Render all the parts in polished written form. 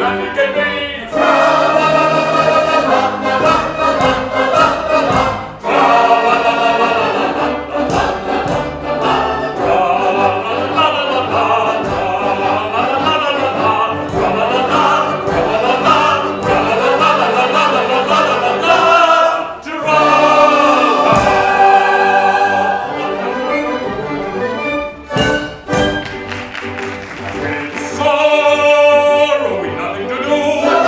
traffic and me. Sorrow, we nothing to do.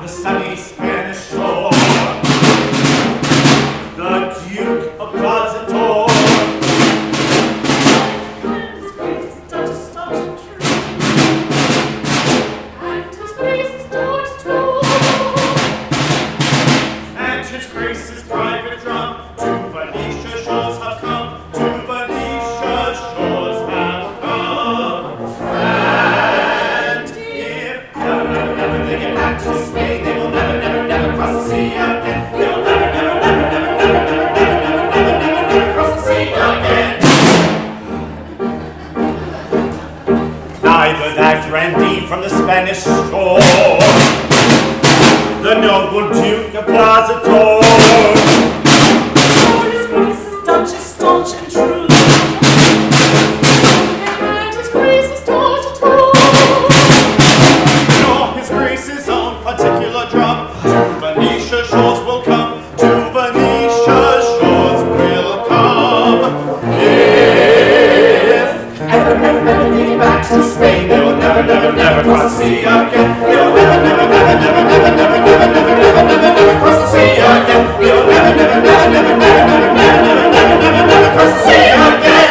the sunny Spanish shore. The Duke of Barataria. And his grace is daughter staunch and true. And his grace is daughter too. And his grace's private drum to Venice shores have come. To Venice shores have come. And if never they get back to Spain, they will never cross the sea again. They will never cross the sea again. Neither that grandee from the Spanish shore, the noble Duke of Barataria, For his grace is daughter staunch and true. And his grace is daughter too. nor his grace's own particular drum, to Venetia shores will come, to Venetia shores will come. If ever they get back to Spain, they will never cross the sea again. They will never cross the sea again. They will never cross the sea again.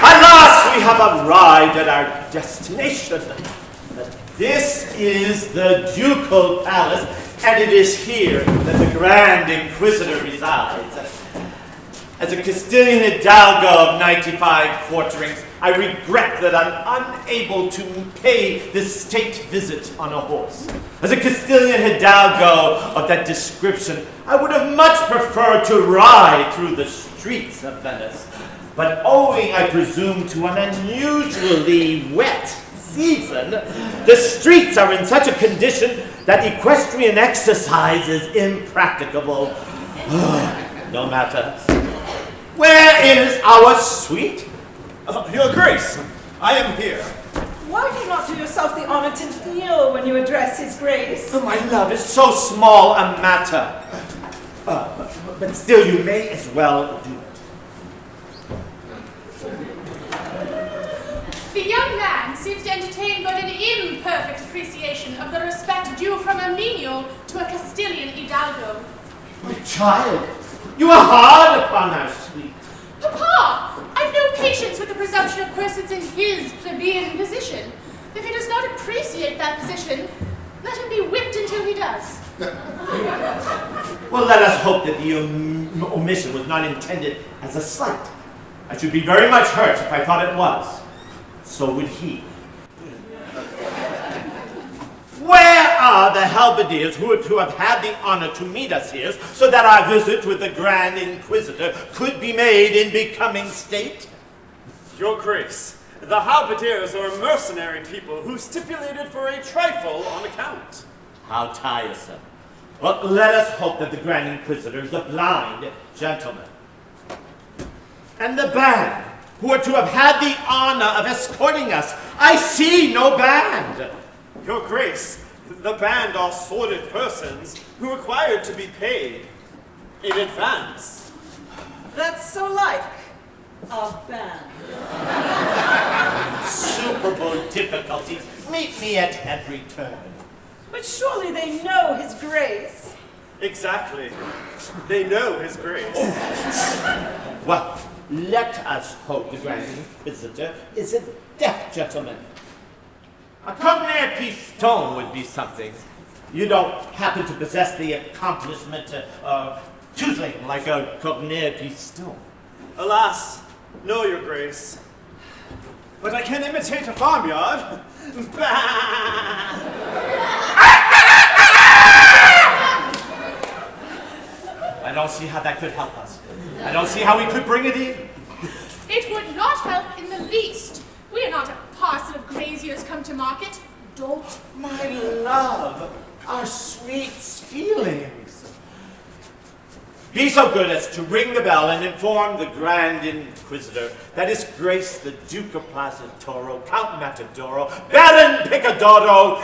Alas, we have arrived at our destination. This is the Ducal Palace, and it is here that the Grand Inquisitor resides. As a Castilian hidalgo of 95 quarterings, I regret that I'm unable to pay this state visit on a horse. As a Castilian hidalgo of that description, I would have much preferred to ride through the streets of Venice. But owing, I presume, to an unusually wet season, the streets are in such a condition that equestrian exercise is impracticable. No matter. Where is our suite? Your Grace, I am here. Why do you not do yourself the honor to kneel when you address his grace? Oh, my love, is so small a matter. But still, you may as well do it. The young man seems to entertain but an imperfect appreciation of the respect due from a menial to a Castilian hidalgo. My child, you are hard upon our suite. Papa, I've no patience with the presumption of persons in his plebeian position. If he does not appreciate that position, let him be whipped until he does. Well, let us hope that the omission was not intended as a slight. I should be very much hurt if I thought it was. So would he. Where are the halberdiers who are to have had the honor to meet us here, so that our visit with the Grand Inquisitor could be made in becoming state? Your Grace, the halberdiers are a mercenary people who stipulated for a trifle on account. How tiresome. Well, let us hope that the Grand Inquisitor is a blind gentleman. And the band, who are to have had the honor of escorting us. I see no band. Your Grace, the band are sordid persons who require to be paid in advance. That's so like a band. Insuperable difficulties meet me at every turn. But surely they know his grace. Exactly. They know his Grace. Well, let us hope the Grand Inquisitor is a deaf gentleman. A cognaire piston would be something. You don't happen to possess the accomplishment of tootling like a cognaire piston. Alas, no, Your Grace. But I can imitate a farmyard. I don't see how that could help us. I don't see how we could bring it in. It would not help in the least. We are not a parcel of graziers come to market. Don't. My love, our sweet feelings. Be so good as to ring the bell and inform the Grand Inquisitor that His Grace the Duke of Barataria, Count Matadoro, Baron Picadoro,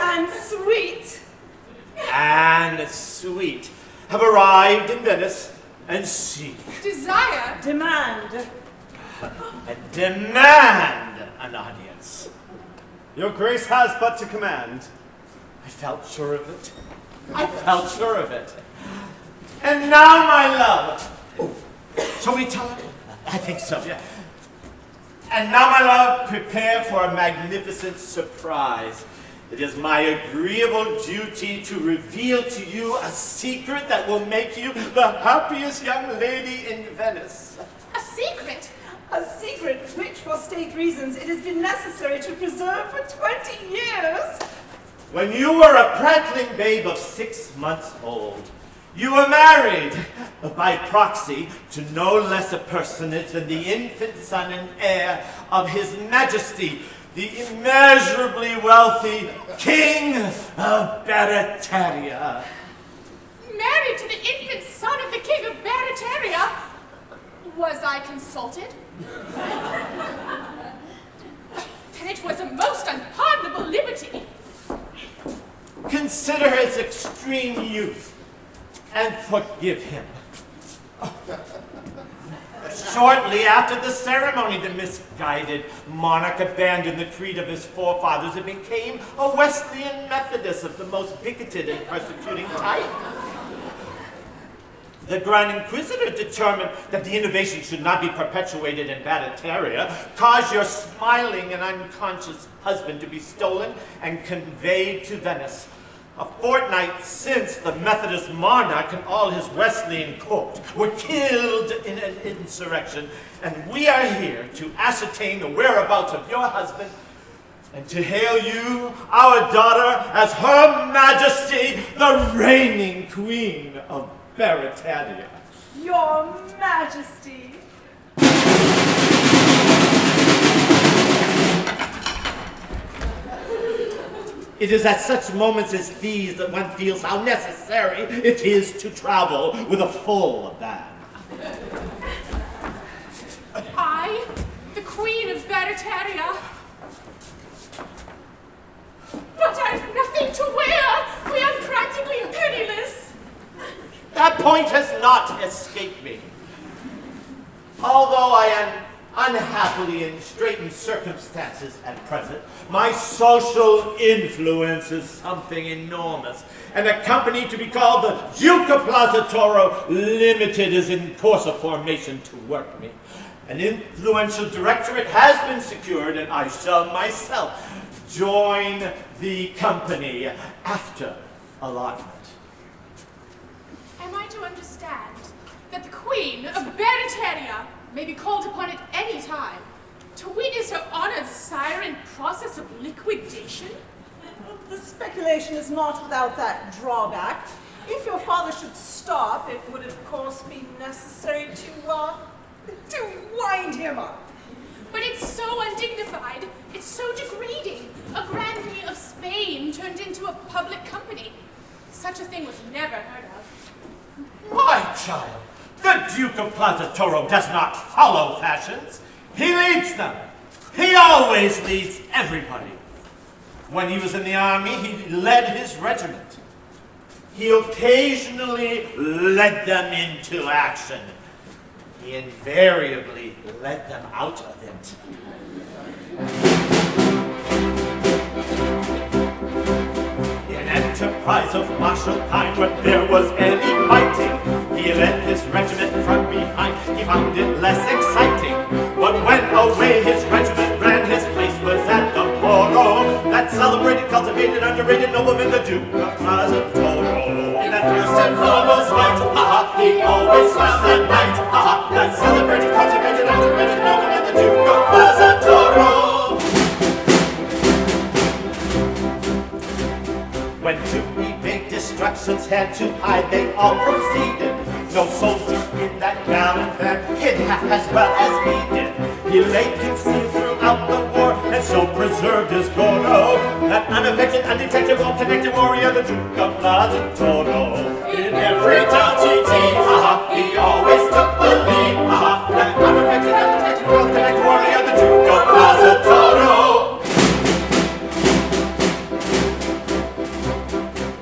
and Sweet have arrived in Venice and seek, Desire. Demand. and demand an audience. Your grace has but to command. I felt sure of it. I felt sure of it. And now, my love. Shall we tell her? I think so, yeah. And now, my love, prepare for a magnificent surprise. It is my agreeable duty to reveal to you a secret that will make you the happiest young lady in Venice. A secret? A secret which, for state reasons, it has been necessary to preserve for 20 years. When you were a prattling babe of 6 months old, you were married, by proxy, to no less a personage than the infant son and heir of His Majesty, the immeasurably wealthy King of Barataria. Married to the infant son of the King of Barataria? Was I consulted? Then it was a most unpardonable liberty. Consider his extreme youth and forgive him. Shortly after the ceremony, the misguided monarch abandoned the creed of his forefathers and became a Wesleyan Methodist of the most bigoted and persecuting type. The Grand Inquisitor determined that the innovation should not be perpetuated in Barataria, caused your smiling and unconscious husband to be stolen and conveyed to Venice. A fortnight since, the Methodist monarch and all his Wesleyan court were killed in an insurrection, and we are here to ascertain the whereabouts of your husband and to hail you, our daughter, as Her Majesty, the reigning Queen of Barataria. Your Majesty. It is at such moments as these that one feels how necessary it is to travel with a full band. I, the Queen of Barataria. But I've nothing to wear. We are practically penniless. That point has not escaped me. Although I am unhappily in straitened circumstances at present, my social influence is something enormous, and a company to be called the Duke of Plaza Toro Limited is in course of formation to work me. An influential directorate has been secured, and I shall myself join the company after allotment. Am I to understand that the Queen of Barataria may be called upon at any time to witness her honored sire in process of liquidation? The speculation is not without that drawback. If your father should stop, it would of course be necessary to wind him up. But it's so undignified, it's so degrading. A grandee of Spain turned into a public company. Such a thing was never heard of. My child, the Duke of Plaza Toro does not follow fashions. He leads them. He always leads everybody. When he was in the army, he led his regiment. He occasionally led them into action. He invariably led them out of it. In enterprise of martial kind, when there was any fighting, he led his regiment from behind. He found it less exciting. But when away his regiment ran, his place was at the Foro. That celebrated, cultivated, underrated nobleman, the Duke of Plaza Toro. In that first and foremost fight, he always was the knight. That celebrated, cultivated, underrated nobleman, the Duke of Plaza Toro. When to evade destruction's had to hide, they all proceeded. No soldier in that gallant band hid half as well as he did. He lay concealed throughout the war, and so preserved his Goro. That unaffected, undetected, well-connected warrior, the Duke of Plaza Toro. In every doughty deed, he always took the lead. That unaffected, undetected, well-connected warrior, the Duke of Plaza Toro.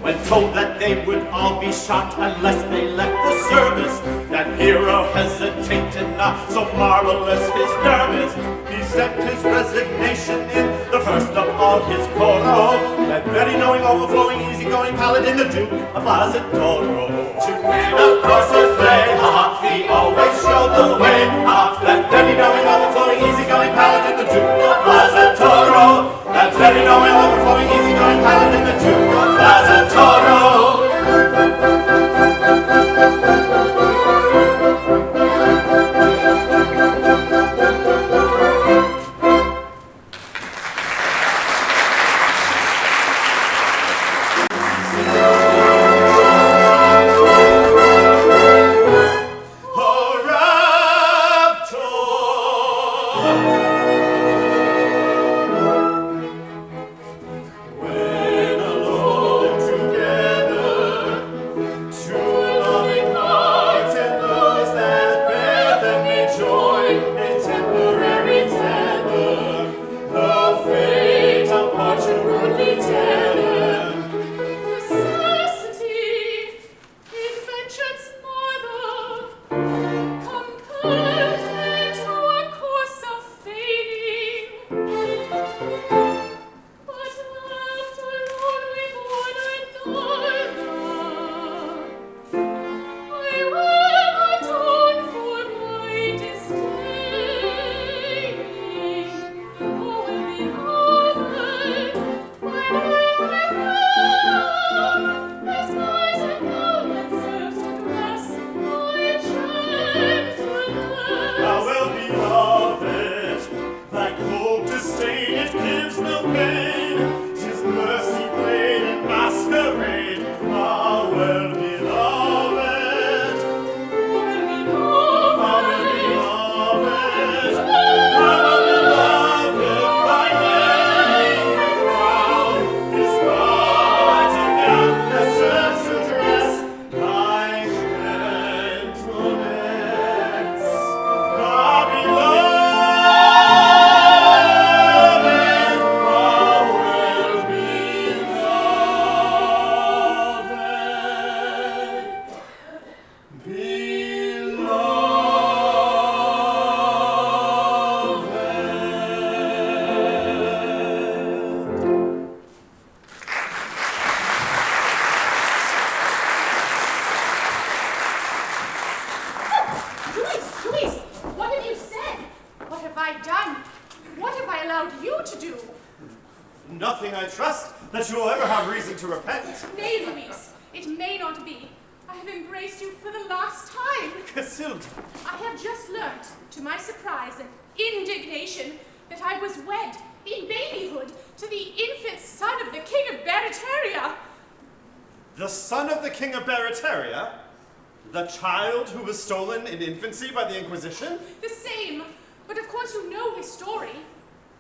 When told that they would all be shot unless they left the service, that hero hesitated not, so marvelous his nerve is. He sent his resignation about his coro, that very knowing, overflowing, easygoing paladin, the Duke of Barataria. To win, of course, his play, he always showed the way. That very knowing, overflowing, easygoing paladin, the Duke of Barataria. That very knowing, overflowing, easygoing paladin, the Duke of Barataria. Nothing, I trust, that you will ever have reason to repent. Nay, Louise, it may not be. I have embraced you for the last time. Casilda. I have just learnt, to my surprise and indignation, that I was wed, in babyhood, to the infant son of the King of Barataria. The son of the King of Barataria? The child who was stolen in infancy by the Inquisition? The same, but of course you know his story.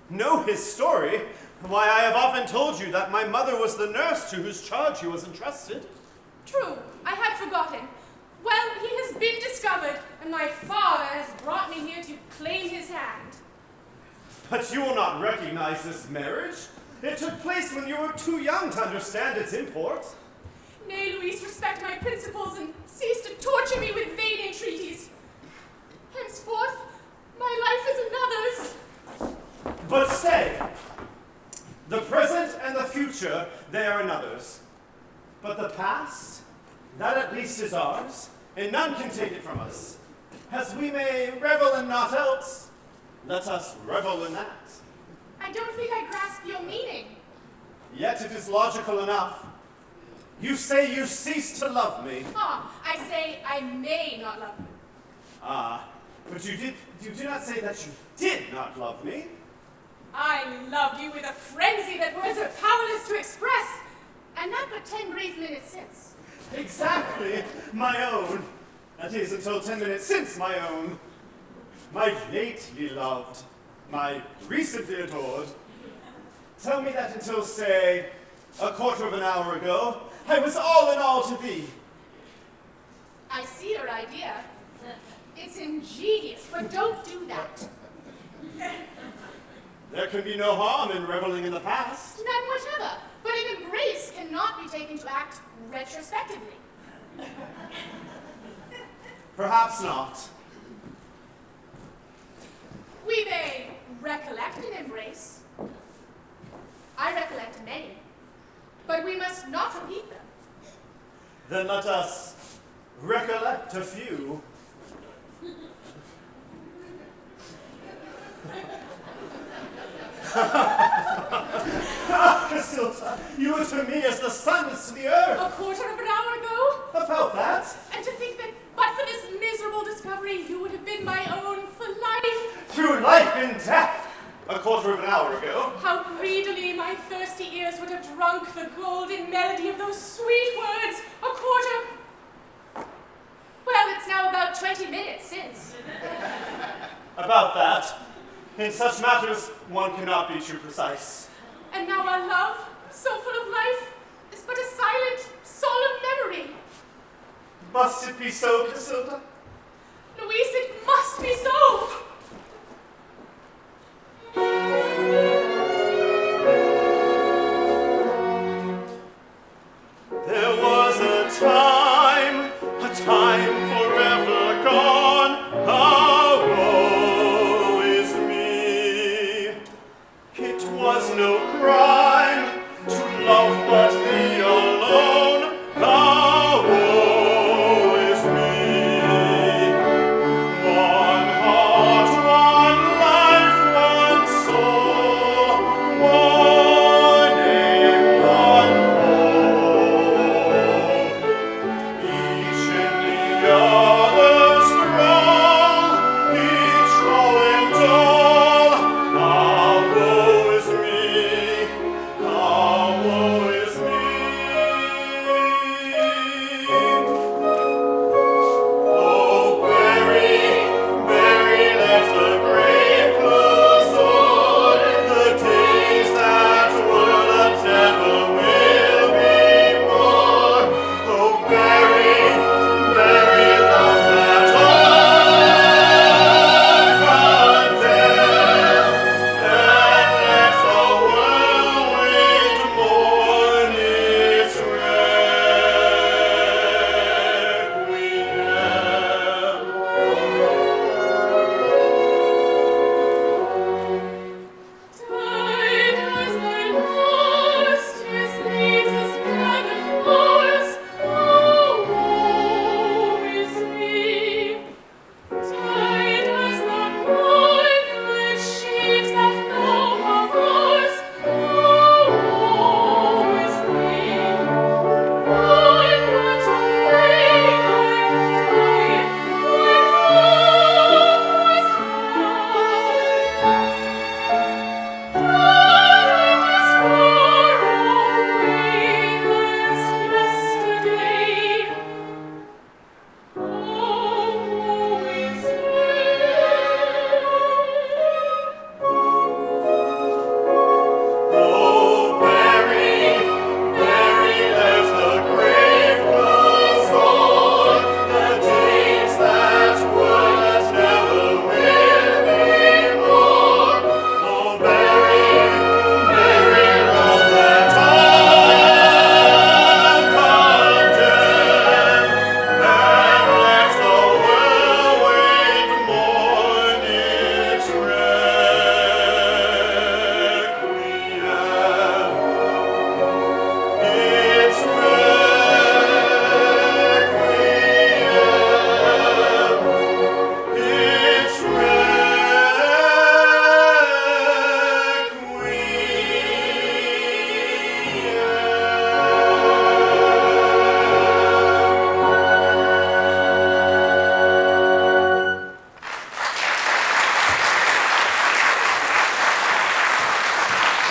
Know his story? Why, I have often told you that my mother was the nurse to whose charge he was entrusted. True, I had forgotten. Well, he has been discovered, and my father has brought me here to claim his hand. But you will not recognize this marriage. It took place when you were too young to understand its import. Nay, Louise, respect my principles and cease to torture me with vain entreaties. Henceforth, my life is another's. But stay. The present and the future, they are another's. But the past, that at least is ours, and none can take it from us. As we may revel in naught else, let us revel in that. I don't think I grasp your meaning. Yet it is logical enough. You say you cease to love me. I say I may not love you. But you do not say that you did not love me. I loved you with a frenzy that words are powerless to express, and that but 10 brief minutes since. Exactly, my own. That is, until 10 minutes since my own. My lately loved, my recently adored. Tell me that until, say, a quarter of an hour ago, I was all in all to thee. I see your idea. It's ingenious, but don't do that. There can be no harm in reveling in the past. None whatever, but an embrace cannot be taken to act retrospectively. Perhaps not. We may recollect an embrace. I not repeat them. Then let us recollect a few. Casilda, you were to me as the sun is to the earth. A quarter of an hour ago? About that. And to think that but for this miserable discovery, you would have been my own for life. Through life and death. A quarter of an hour ago. How greedily my thirsty ears would have drunk the golden melody of those sweet words. A quarter... Well, it's now about 20 minutes since. About that. In such matters, one cannot be too precise. And now our love, so full of life, is but a silent, solemn memory. Must it be so, Casilda? Louise, it must be so. There was a time forever gone. Ah, woe is me. It was no crime to love but thee alone. Ah, woe is me. One heart, one life, one soul, one aim, one hope. Each in the other's thrall, each growing dull. Ah, woe is me. Ah, woe is me. Oh, bury, bury, let the grave close o'er the days that were, that never will be more. Oh, bury, bury love that uncondemned, and let the whirlwind mourn its Tide as thy lost, his leaves as blood of flowers. Oh, woe is me. Tide as the moon which sheaves that glow of rose. Oh, woe is me. I'm not afraid I die when all is high. As far away as yesterday. Oh, woe is me. Oh, bury, bury, let the grave close o'er the days that were, that never will be more. Oh, bury, bury love that uncondemned, and let the whirlwind mourn its requiem. Its requiem. Its requiem.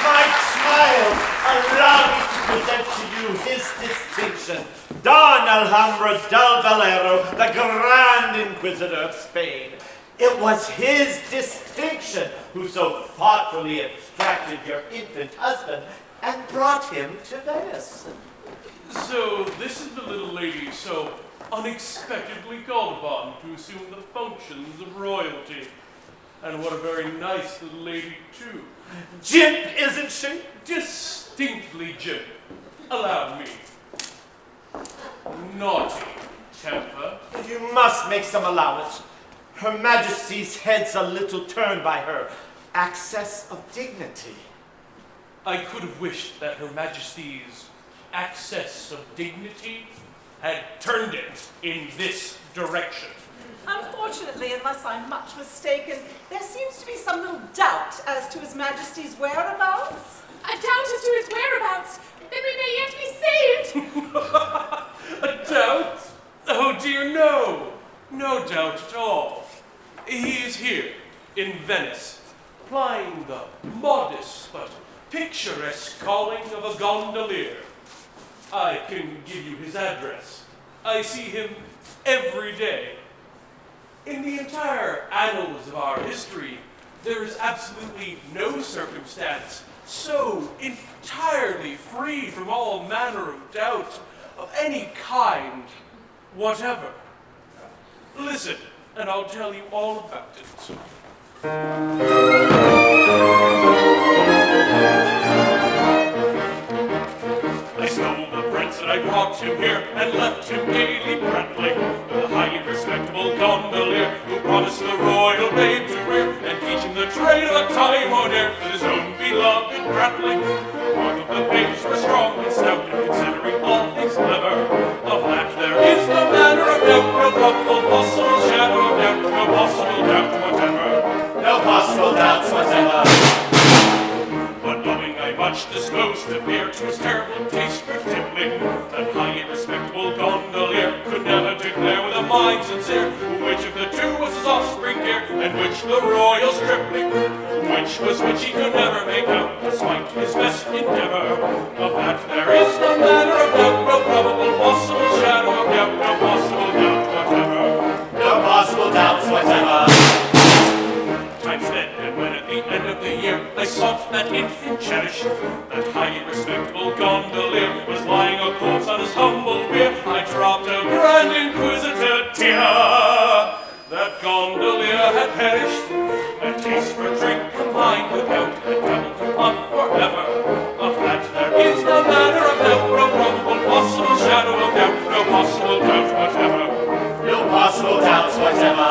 My child, allow me to present to you his distinction, Don Alhambra del Valero, the Grand Inquisitor of Spain. It was his distinction who so thoughtfully abstracted your infant husband and brought him to Venice. So this is the little lady so unexpectedly called upon to assume the functions of royalty. And what a very nice little lady, too. Jip, isn't she? Distinctly Jim. Allow me. Naughty temper. You must make some allowance. Her Majesty's head's a little turned by her access of dignity. I could have wished that Her Majesty's access of dignity had turned it in this direction. Unfortunately, unless I'm much mistaken, there seems to be some little doubt as to His Majesty's whereabouts. A doubt as to his whereabouts, then we may yet be saved. A doubt? Oh dear, no. No doubt at all. He is here, in Venice, plying the modest but picturesque calling of a gondolier. I can give you his address. I see him every day. In the entire annals of our history, there is absolutely no circumstance so entirely free from all manner of doubt of any kind whatever. Listen, and I'll tell you all about it. I stole the prince and I brought him here and left him gaily prattling with a highly respectable gondolier who promised the royal babe to rear and teach him the trade of a time-on-air with his own beloved prattling. Both of the babes were strong and stout and considering all things clever. Of that there is no manner of doubt, no probable possible shadow of doubt, no possible doubt whatever. No possible doubts whatever. But knowing I much disposed to bear to his terrible taste for tippling, that highly respectable gondolier could never declare with a mind sincere which of the two was his offspring dear, and which the royal stripling. Which was which he could never make out, despite his best endeavor. Of that there is no manner of doubt, no probable possible shadow of doubt, no possible doubt whatever. No possible doubts whatever. Time spent, and when at the end of the year I sought that infant cherished, that highly respectable gondolier was lying a corpse on his humble bier, I dropped a grand inquisitor tear. That gondolier had perished, that taste for drink combined with doubt had doubled him up forever. Of that there is no manner of doubt, no probable possible shadow of doubt, no possible doubt whatever. No possible doubts whatever.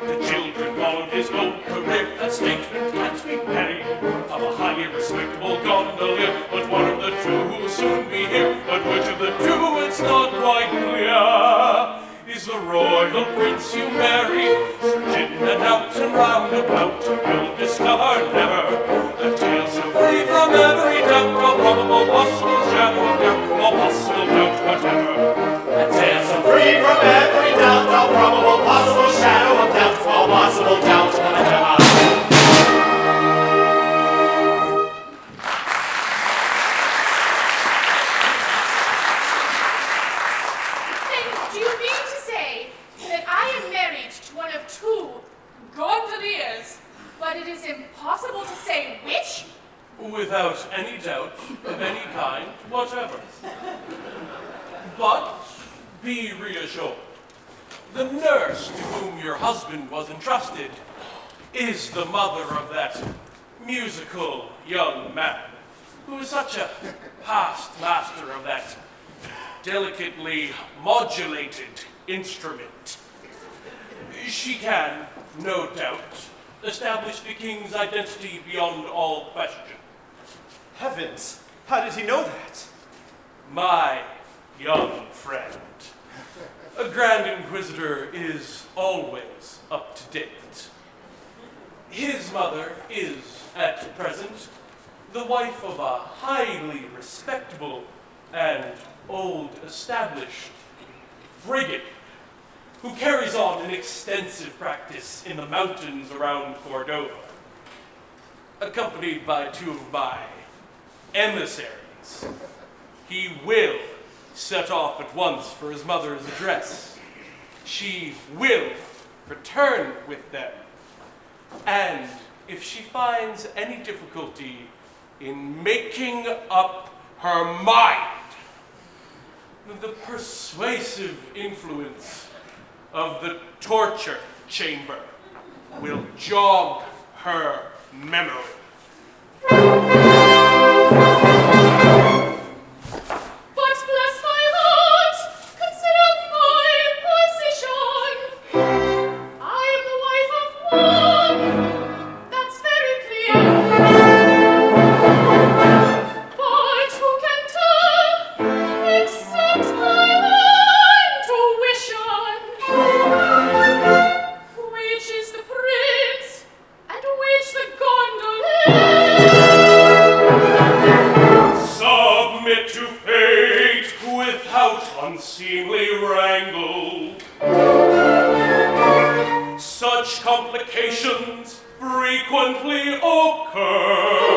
The children followed his old career, that statesman can't be petty, of a highly respectable gondolier, but one of the two will soon be here. But which of the two, it's not quite clear. Is the royal prince you marry, search in and out and round about, you'll discover never a tale so free from every doubt, no probable possible shadow of doubt, no possible doubt whatever. A tale so free from every doubt, no probable possible shadow of doubt, no possible doubt whatever. Do you mean to say that I am married to one of two gondoliers, but it is impossible to say which? Without any doubt of any kind whatever. But be reassured. The nurse to whom your husband was entrusted is the mother of that musical young man who is such a past master of that delicately modulated instrument. She can, no doubt, establish the king's identity beyond all question. Heavens, how did he know that? My young friend, a Grand Inquisitor is always up to date. His mother is, at present, the wife of a highly respectable and old-established brigand who carries on an extensive practice in the mountains around Cordova, accompanied by two of my emissaries. He will set off at once for his mother's address. She will return with them, and if she finds any difficulty in making up her mind, the persuasive influence of the torture chamber will jog her memory. But bless my heart, consider my position. I am the wife of one, that's very clear. But who can tell unseemly wrangle. Such complications frequently occur.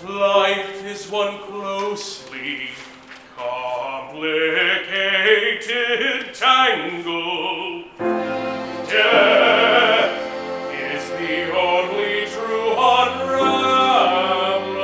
Life is one closely complicated tangle. Death is the only true unraveler.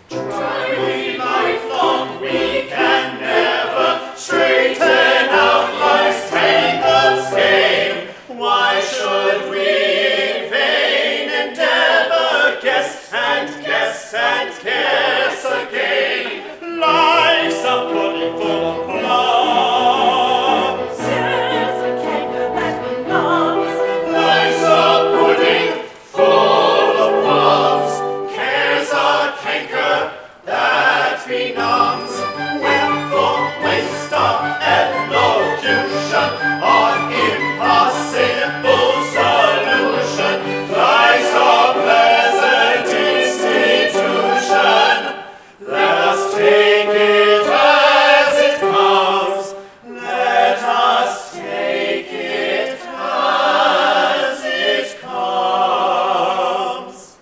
Try we lifelong, we can never straighten out life's tangled skein. Why should we in vain endeavor guess and guess and guess again? Life's a pudding full of plums. There's a canker that belongs. Life's a pudding full of plums. Care's a canker that benumbs. Wherefore waste of elocution on impossible solution? Life's a pleasant institution. Let us take it as it comes. Let us take it as it comes.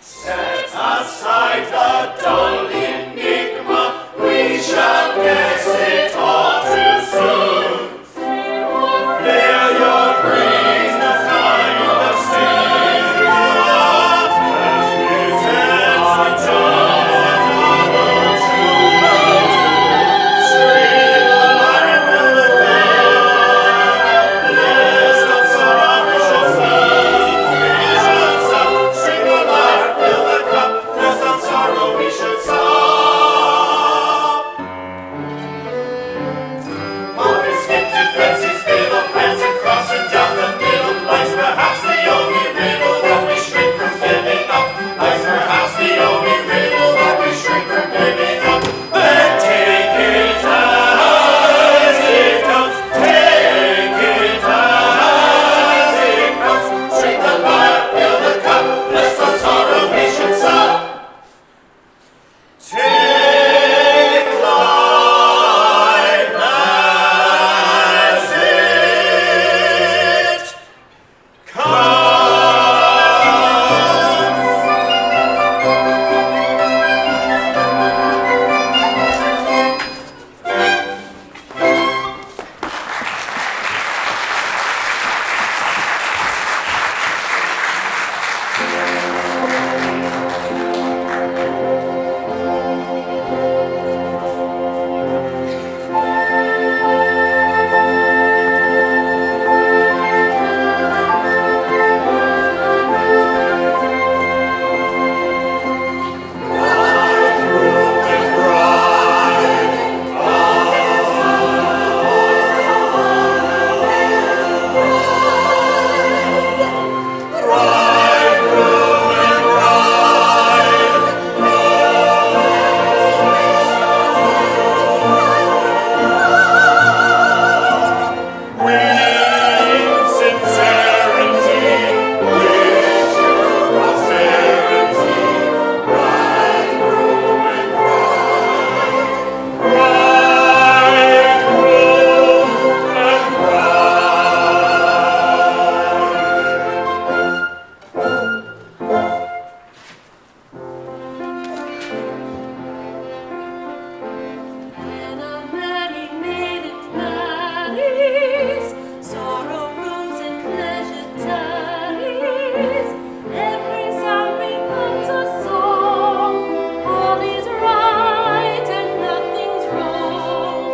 Set aside the dull enigma, we shall guess it all too soon. Clear your brains, the kind of sting that pretends to just another tune. Stream the light with the list of sorrows, visions of stream the light, fill the cup, lest on sorrow we should stop. Markers, skip defenses, fatal plans, and crossing down the middle. Life's perhaps the only riddle that we shrink from giving up. Life's perhaps the only riddle that we shrink from giving up. Then take it as it comes. Take it as it comes. Drink the light, fill the cup, lest on sorrow we should sup. Take life as it comes. When a married maiden marries, sorrow grows and pleasure tarries. Every sound becomes a song. All is right and nothing's wrong.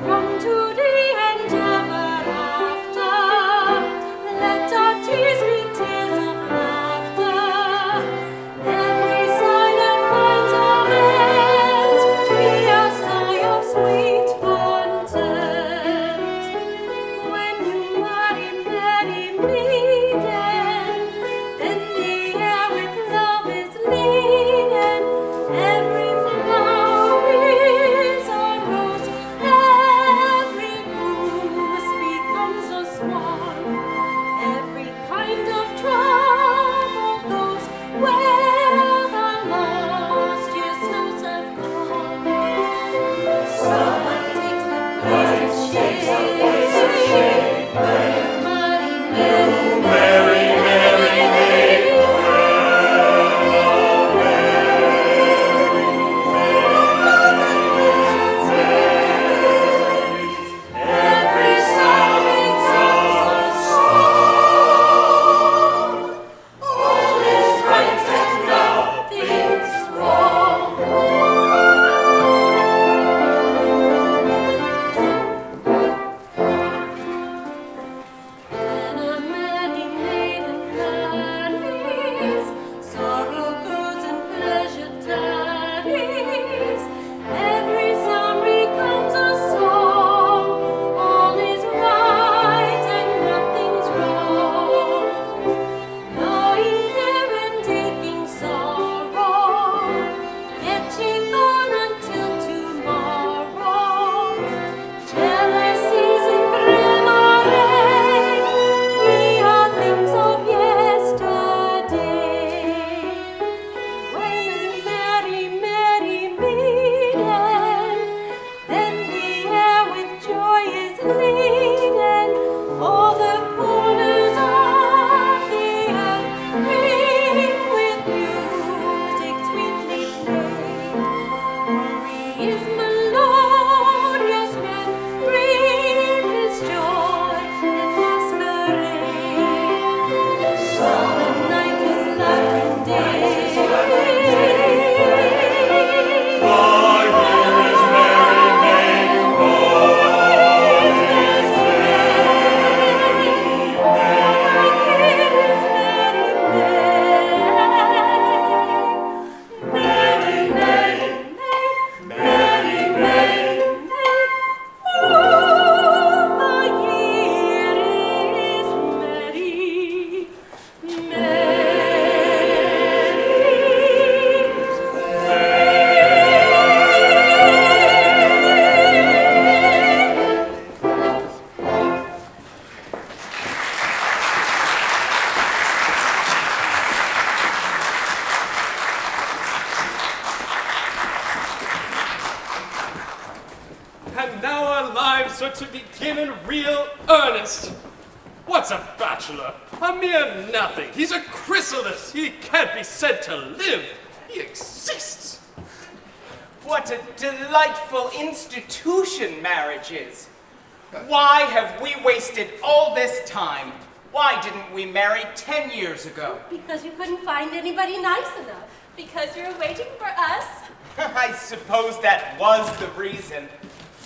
From today and ever after, let our tears be tears of laughter. Every sign that finds our hands be a sigh of sweet content. When you marry maiden, then the air with love is laden. Every flower is a rose, every goose becomes a swan. Every kind of trouble goes where the lost years' snows have gone. to begin in real earnest. What's a bachelor? A mere nothing. He's a chrysalis. He can't be said to live. He exists. What a delightful institution marriage is. Why have we wasted all this time? Why didn't we marry 10 years ago? Because you couldn't find anybody nice enough. Because you're waiting for us. I suppose that was the reason.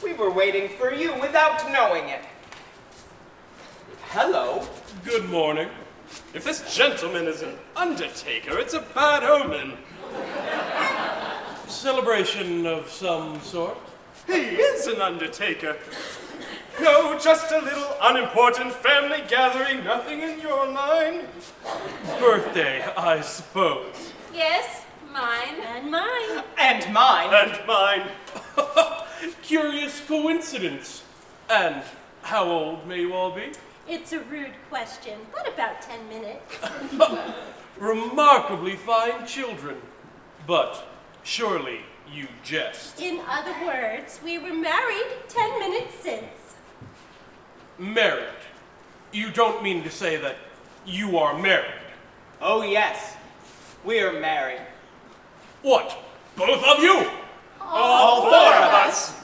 We were waiting for you without knowing it. Hello. Good morning. If this gentleman is an undertaker, it's a bad omen. Celebration of some sort? He is an undertaker. No, just a little unimportant family gathering, nothing in your line. Birthday, I suppose. Yes, mine. And mine. And mine. And mine. Curious coincidence. And how old may you all be? It's a rude question, but about 10 minutes. Remarkably fine children. But surely you jest. In other words, we were married 10 minutes since. Married. You don't mean to say that you are married? Oh yes, we are married. What? Both of you? All four of us.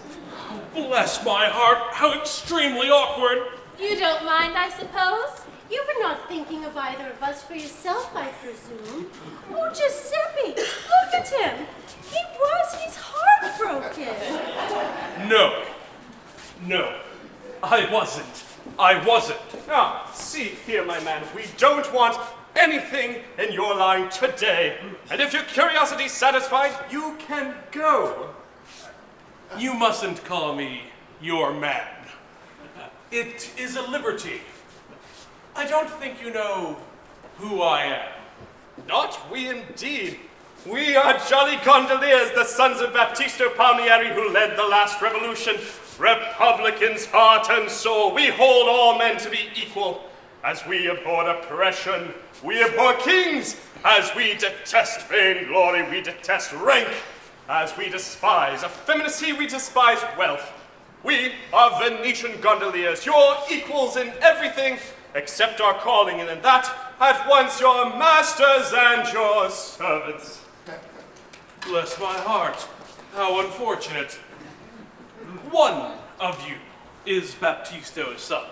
Bless my heart, how extremely awkward. You don't mind, I suppose? You were not thinking of either of us for yourself, I presume. Oh, Giuseppe, look at him. He's heartbroken. No, I wasn't. Ah, see here, my man, we don't want anything in your line today. And if your curiosity's satisfied, you can go. You mustn't call me your man. It is a liberty. I don't think you know who I am. Not we indeed. We are jolly Gondoliers, the sons of Baptista Palmieri, who led the last revolution. Republicans, heart and soul. We hold all men to be equal. As we abhor oppression, we abhor kings. As we detest vainglory, we detest rank. As we despise effeminacy, we despise wealth. We are Venetian Gondoliers, your equals in everything except our calling, and in that, at once your masters and your servants. Bless my heart, how unfortunate. One of you is Baptisto's son,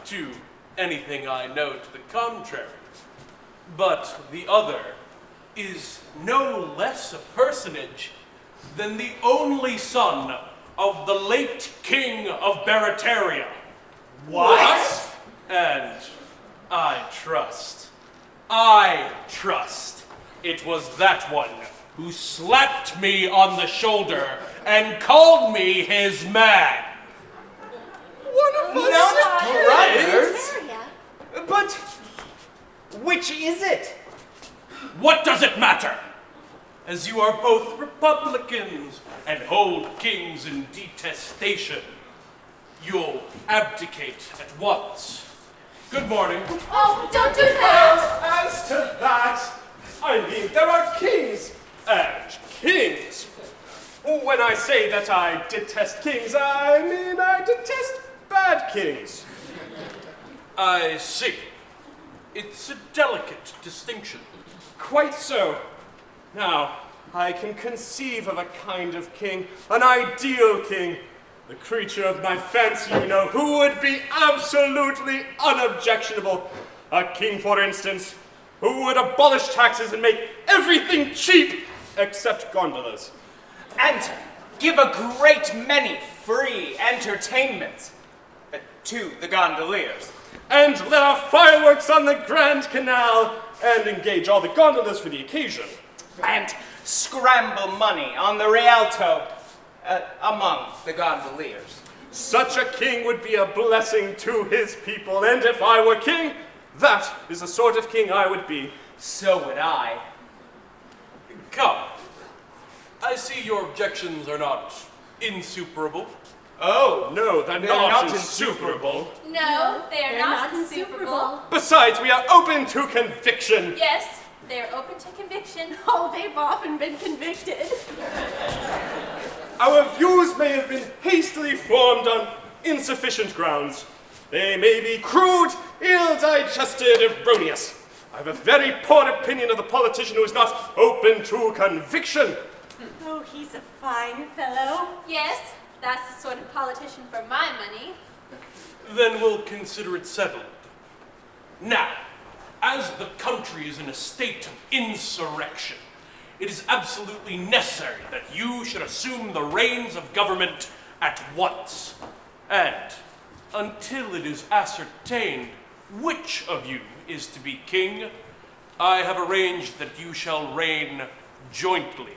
to anything I know to the contrary. But the other is no less a personage than the only son of the late king of Barataria. What? And I trust it was that one who slapped me on the shoulder and called me his man. One of us Not brothers? Barataria. But which is it? What does it matter? As you are both Republicans and hold kings in detestation, you'll abdicate at once. Good morning. Oh, don't do that! As to that, I mean, there are kings and kings. When I say that I detest kings, I mean I detest bad kings. I see. It's a delicate distinction. Quite so. Now, I can conceive of a kind of king, an ideal king, the creature of my fancy, you know, who would be absolutely unobjectionable. A king, for instance, who would abolish taxes and make everything cheap except gondolas. And give a great many free entertainments to the gondoliers. And let our fireworks on the Grand Canal and engage all the gondolas for the occasion. And scramble money on the Rialto among the gondoliers. Such a king would be a blessing to his people, and if I were king, that is the sort of king I would be. So would I. Come. I see your objections are not insuperable. Oh, no, they're not not insuperable. No, they're They're not not insuperable. Besides, we are open to conviction. Yes, they're open to conviction. Oh, they've often been convicted. Our views may have been hastily formed on insufficient grounds. They may be crude, ill-digested, erroneous. I have a very poor opinion of the politician who is not open to conviction. Oh, he's a fine fellow. Yes, that's the sort of politician for my money. Then we'll consider it settled. Now, as the country is in a state of insurrection, it is absolutely necessary that you should assume the reins of government at once. And until it is ascertained which of you is to be king, I have arranged that you shall reign jointly,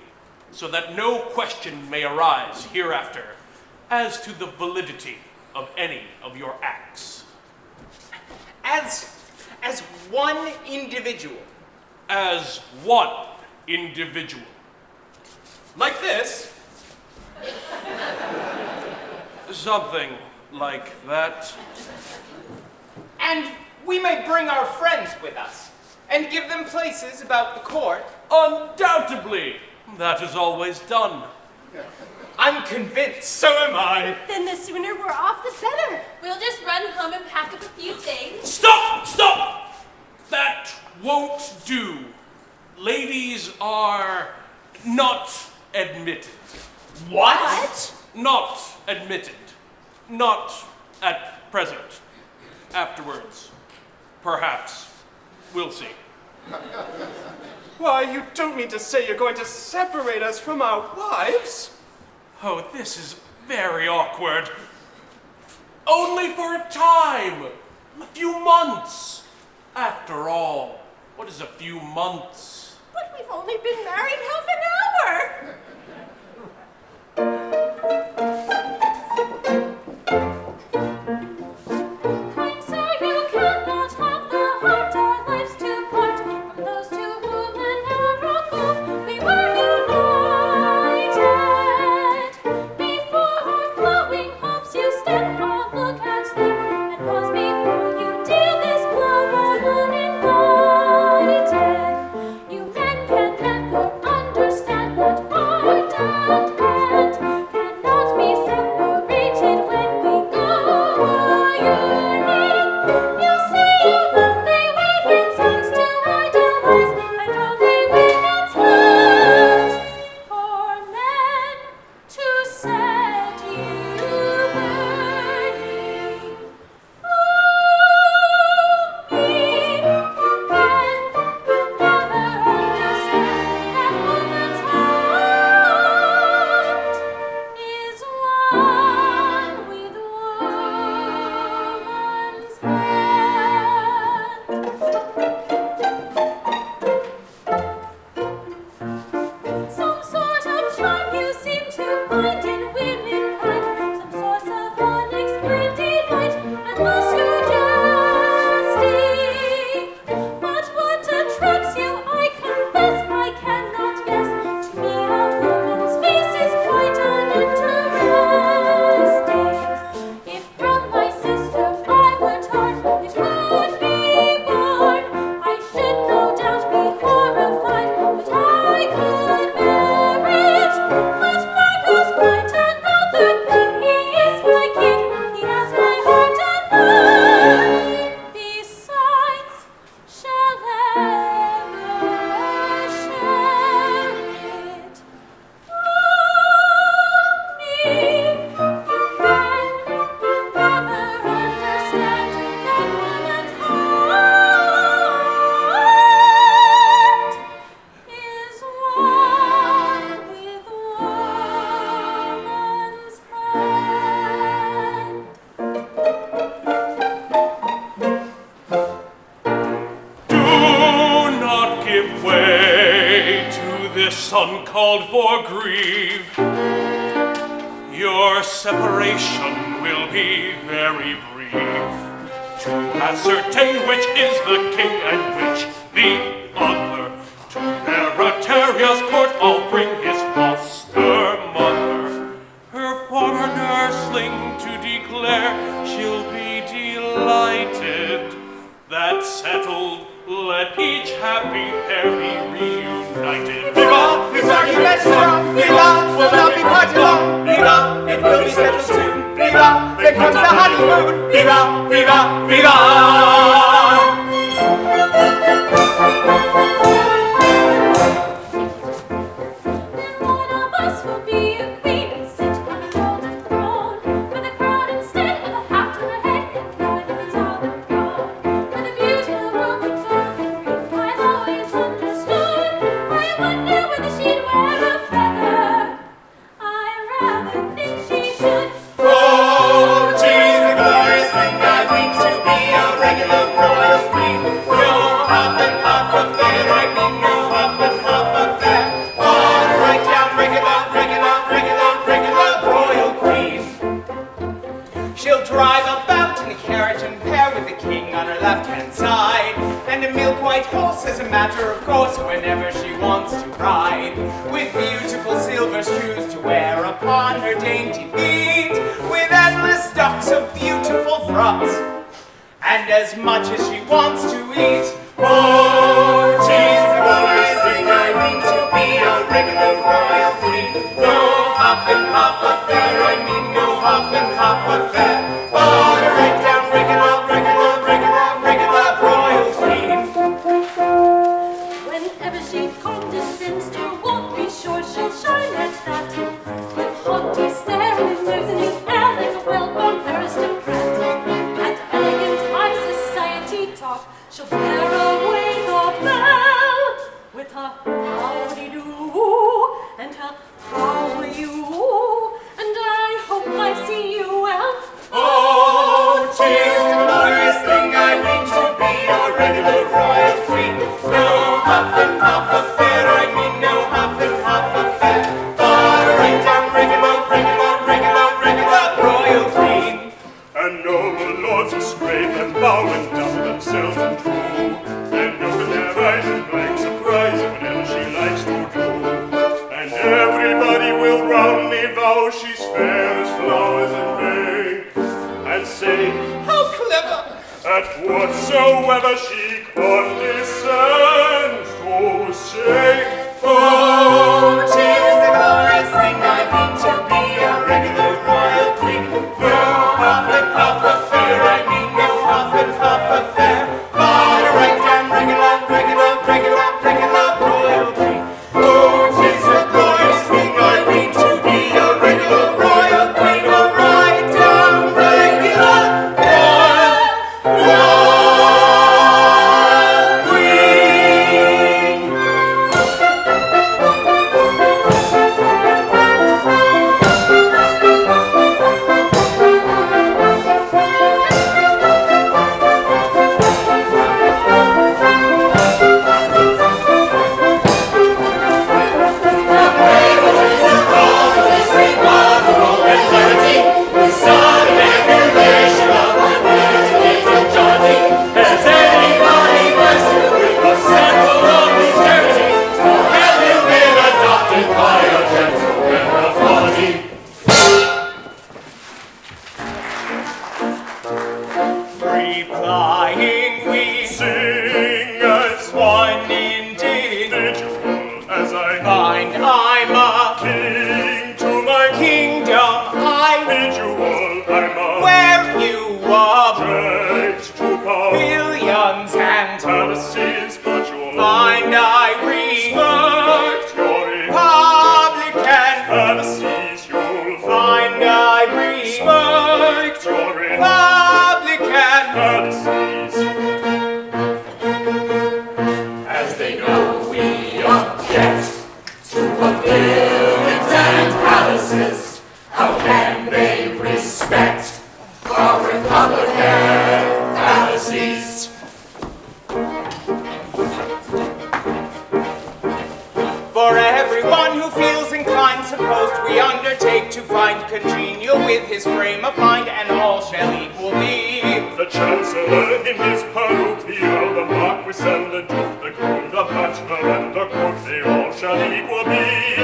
so that no question may arise hereafter as to the validity of any of your acts. As one individual. As one individual. Like this? Something like that. And we may bring our friends with us and give them places about the court. Undoubtedly, that is always done. I'm convinced. So am I. Then the sooner we're off, the better. We'll just run home and pack up a few things. Stop! Stop! That won't do. Ladies are not admitted. What? Not admitted. Not at present. Afterwards. Perhaps. We'll see. Why, you don't mean to say you're going to separate us from our wives? Oh, this is very awkward. Only for a time. A few months. After all, what is a few months? But we've only been married half an hour. Kind sir, you cannot have the heart our lives to part from those to whom an hour ago we were united. Before our flowing hopes you stand, oh, look at them, and pause before you deal this blow uninvited. You men can never understand what art and hand cannot be separated when we go a-yearning. You see that they weaken songs to idolize, and how they weaken heart for men to set you burning. Oh, me who can never understand that woman's heart is one with woman's hand. Some sort of charm you seem to find in womenkind, some source of unexplained delight, and thus your jesting. But what attracts you, I confess, I cannot guess. To me, a woman's face is quite uninteresting. If from my sister I were torn, it would be borne. I should no doubt be horrified, but I could bear it. Let Marcos grant another thing. He is my king, he has my heart and mind. Besides, shall ever share it. Oh, me who can never understand that woman's heart is one with woman's hand. Do not give way to this uncalled for grief. Your separation will be very brief. To ascertain which is the king and which the other, to Barataria's court I'll bring his foster mother. Her former nursling to declare she'll be delighted. That settled, let each happy pair be reunited. Viva, his arguments are, Viva, will not be parted long. Viva, it will be settled soon. Viva. viva, there comes the honeymoon. Viva, viva, viva. One of us will be a queen and sit on a golden throne, with a crown instead of a hat on her head and diamonds on her crown. With a beautiful woman for the queen, I've always understood. I wonder whether she'd wear a feather. I rather think she should. Oh, tis a glorious thing, I think, to be a regular royal queen. No huff and puff affair, I mean no huff and puff affair. On a right down regular, regular, regular, regular royal queen. She'll drive about in a carriage and pair with the king on her left-hand side, and a milk-white horse as a matter of course whenever she wants to ride, with beautiful silver shoes to wear upon her dainty feet, with endless stocks of beautiful frocks, and as much as she wants to eat. Oh, tis a glorious thing, I mean, to be a regular royal queen. No huff and puff affair, I mean no huff and puff affair. On a right down regular, regular, regular, regular royal queen. Whenever she condescends to walk, be sure she'll shine at that. With haughty stare and moves in the air like a well-born aristocrat. And elegant high society talk, she'll bear away the bell with her howdy-do and her how are you, and I hope I see you well. Oh, tis a glorious thing, I mean, to be a regular royal queen. No huff and puff affair, I mean no huff and puff affair. On a right down regular, regular, regular, regular royal queen. And noble lords will scrape and bow and double themselves and true, and open their eyes in blank surprise whenever she likes to do. And everybody will roundly vow she's fair as flowers in May, and say, How clever! at whatsoever she condescends to say. Oh, tis a glorious thing, I mean, to be a regular royal queen. No huff and puff affair, I mean no huff and puff affair. On a right down regular, regular, regular, regular royal queen. Oh, tis a glorious thing, I mean, to be a regular royal queen. A right down regular royal queen. Replying we Sing as one indeed. individual as I Find I'm a king to my kingdom, I individual I'm a where you are. great to power Billions and fantasies, but you'll find I read respect your publican. fantasies you'll Find I read respect your publican. fantasies. As they know we object to pavilions and palaces, how can they respect our Republican fallacies? For everyone who feels inclined, supposed we undertake to find congenial with his frame of mind, and all shall equal be. The Chancellor in his peruke, the Earl, the Marquis, and the Duke, the Groom, the Bachelor, and the Cook, they all shall equal be.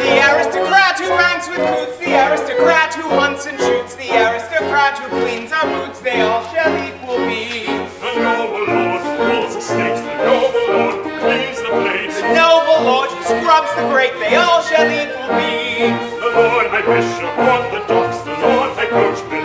The aristocrat who ranks with coots, the aristocrat who hunts and shoots, the aristocrat who cleans our boots, they all shall equal be. The noble lord who rules estates, the noble lord who cleans the plates, The noble lord who scrubs the grate, they all shall equal be. the Lord High Bishop on the docks, the Lord High Coachman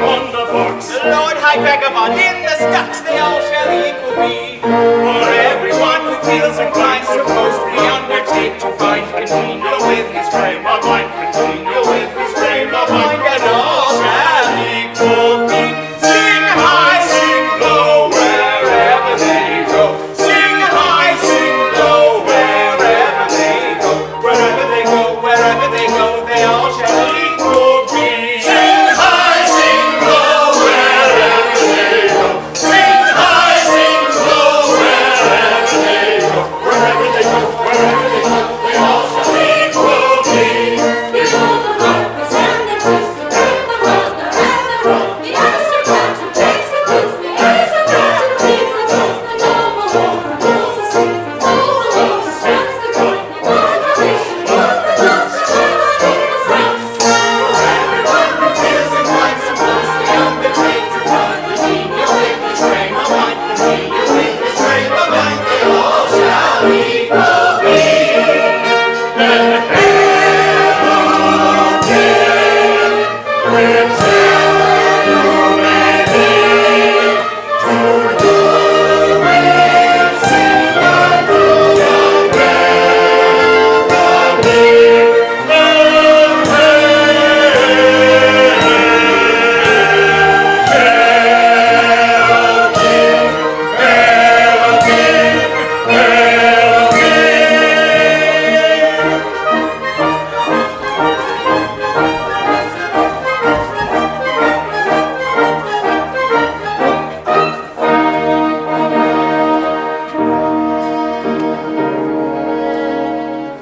For everyone who feels inclined, suppose we undertake to find congenial with his frame of mind, congenial with his frame of mind, and all shall equal be. Sing high, sing low, wherever they go. Sing high, sing low, wherever they go. Wherever they go, wherever they go, they all shall equal be. Sing high, sing low, wherever they go. Sing high, sing low, wherever they go. Wherever they go, wherever they go, they all shall equal be. Behold the harpers and the twist, the ring, the rosner and the roll, the aristocrat who takes the kiss, the aristocrat who leaves the kiss, the noble lord who rules the streets, the noble lord who strikes the coin, the congregation who the dance, the harmony the sounds. For everyone who feels inclined, suppose we undertake to find congenial with his frame of mind, congenial with his frame of mind, they all shall equal be. Let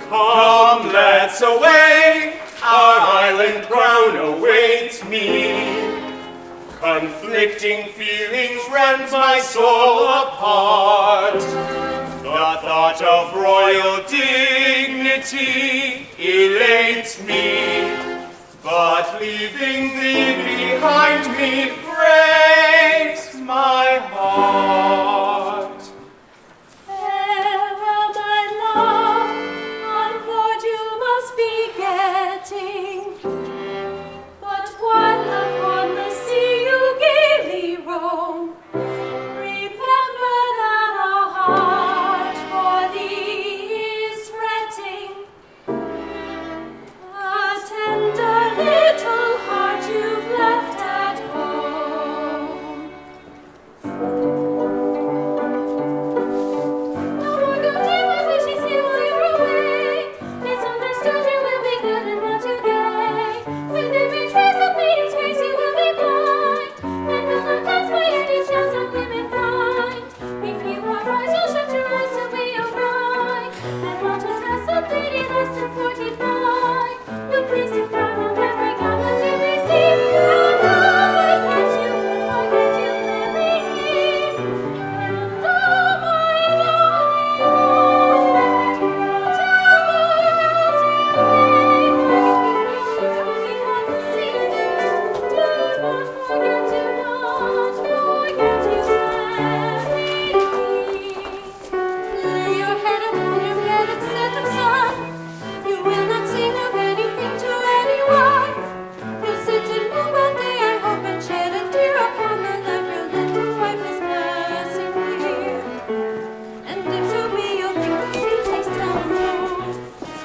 Come, let's away, our island crown awaits me. Conflicting feelings rend my soul apart. The thought of royal dignity elates me, but leaving thee behind me breaks my heart. Farewell, my love, on board you must be getting. But while upon the sea you gaily roam, remember that our heart for thee is fretting. A tender little heart you've left at home. No more good day when wishes you while you're away. Misunderstood you will be good and not too gay. When every trace of maidens grace you will be blind. When the love comes by your deep shouts of women find. If you are wise, you'll shut your eyes to be alright. And want to dress a lady less than 45. You'll please to frown on every gown you receive. And now I catch you, forget you very neat. And oh my darling, tell me, lay your head upon your bed and set of sun. You will not sing of anything to anyone. You'll sit and mope all day, I hope, and shed a tear upon the love your little wife is passing here. And if to me you'll think of me, please tell me no.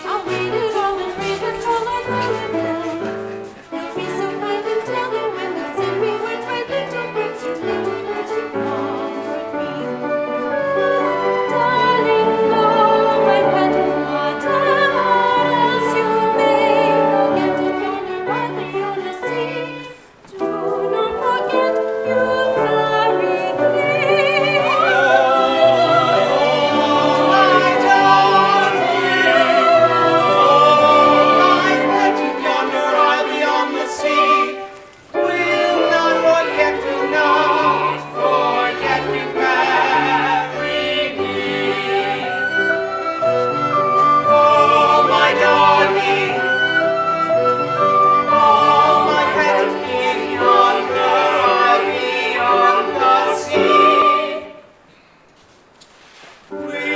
I'll read it all and read the color through it all. You'll be so kind and tender when you send me words, my little breaks, you little words, you comfort me. Darling, Lord, my pet, whatever else you may forget of yonder island on the sea, do not forget you married me. We